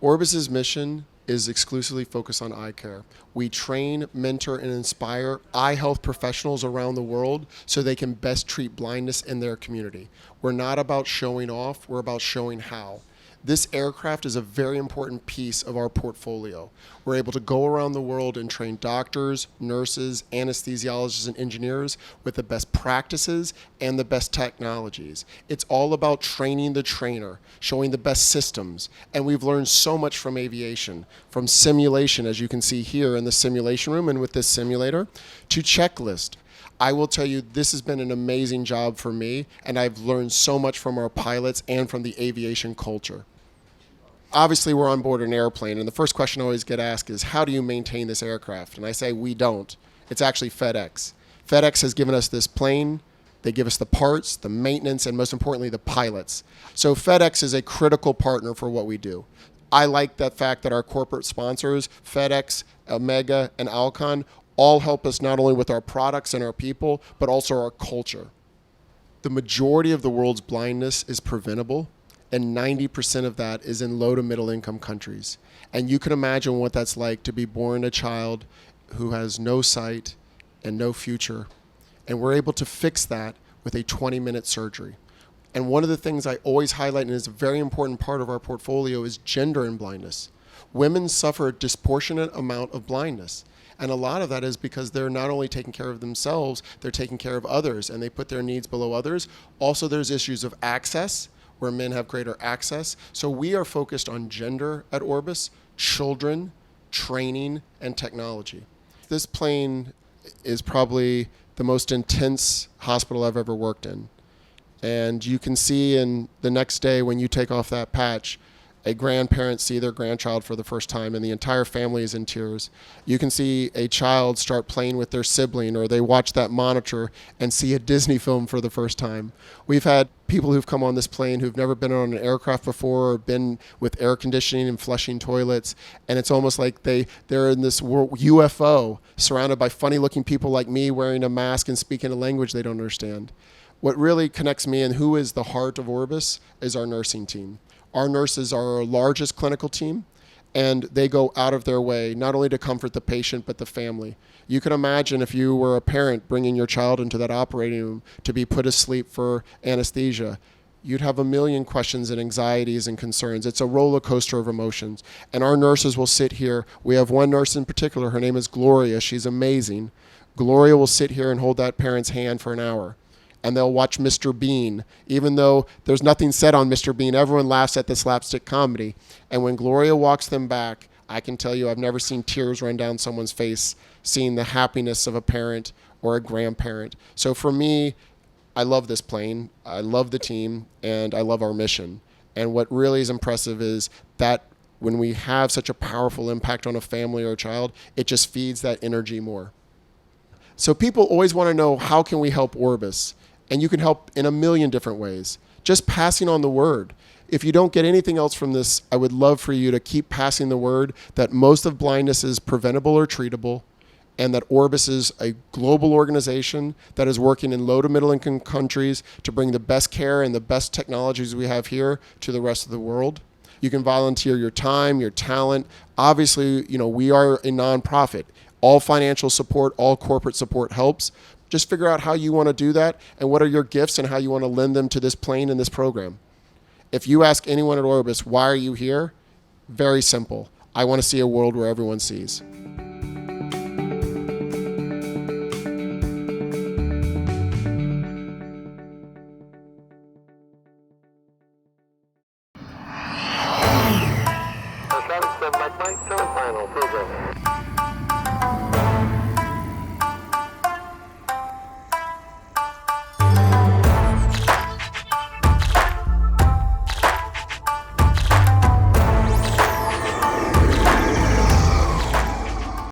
Orbis's mission is exclusively focused on eye care. We train, mentor, and inspire eye health professionals around the world so they can best treat blindness in their community. We're not about showing off, we're about showing how. This aircraft is a very important piece of our portfolio. We're able to go around the world and train doctors, nurses, anesthesiologists, and engineers with the best practices and the best technologies. It's all about training the trainer, showing the best systems. And we've learned so much from aviation, from simulation, as you can see here in the simulation room and with this simulator, to checklist. I will tell you, this has been an amazing job for me, and I've learned so much from our pilots and from the aviation culture. Obviously, we're on board an airplane, and the first question I always get asked is, how do you maintain this aircraft? And I say, we don't. It's actually FedEx. FedEx has given us this plane. They give us the parts, the maintenance, and most importantly, the pilots. So FedEx is a critical partner for what we do. I like the fact that our corporate sponsors, FedEx, Omega, and Alcon, all help us not only with our products and our people, but also our culture. The majority of the world's blindness is preventable, and 90% of that is in low to middle income countries. And you can imagine what that's like to be born a child who has no sight and no future. And we're able to fix that with a 20-minute surgery. And one of the things I always highlight, and is a very important part of our portfolio, is gender in blindness. Women suffer a disproportionate amount of blindness. And a lot of that is because they're not only taking care of themselves, they're taking care of others, and they put their needs below others. Also, there's issues of access, where men have greater access. So we are focused on gender at Orbis, children, training, and technology. This plane is probably the most intense hospital I've ever worked in. And you can see in the next day when you take off that patch, a grandparent see their grandchild for the first time and the entire family is in tears. You can see a child start playing with their sibling, or they watch that monitor and see a Disney film for the first time. We've had people who've come on this plane who've never been on an aircraft before or been with air conditioning and flushing toilets, and it's almost like they're in this UFO surrounded by funny looking people like me wearing a mask and speaking a language they don't understand. What really connects me and who is the heart of Orbis is our nursing team. Our nurses are our largest clinical team, and they go out of their way not only to comfort the patient, but the family. You can imagine if you were a parent bringing your child into that operating room to be put asleep for anesthesia. You'd have a million questions and anxieties and concerns. It's a roller coaster of emotions. And our nurses will sit here. We have one nurse in particular. Her name is Gloria. She's amazing. Gloria will sit here and hold that parent's hand for an hour. And they'll watch Mr. Bean. Even though there's nothing said on Mr. Bean, everyone laughs at the slapstick comedy. And when Gloria walks them back, I can tell you I've never seen tears run down someone's face seeing the happiness of a parent or a grandparent. So for me, I love this plane, I love the team, and I love our mission. And what really is impressive is that when we have such a powerful impact on a family or a child, it just feeds that energy more. So people always want to know, how can we help Orbis? And you can help in a million different ways. Just passing on the word. If you don't get anything else from this, I would love for you to keep passing the word that most of blindness is preventable or treatable, and that Orbis is a global organization that is working in low to middle income countries to bring the best care and the best technologies we have here to the rest of the world. You can volunteer your time, your talent. Obviously, we are a nonprofit. All financial support, all corporate support helps. Just figure out how you want to do that and what are your gifts and how you want to lend them to this plane and this program. If you ask anyone at Orbis, why are you here? Very simple. I want to see a world where everyone sees. The final program.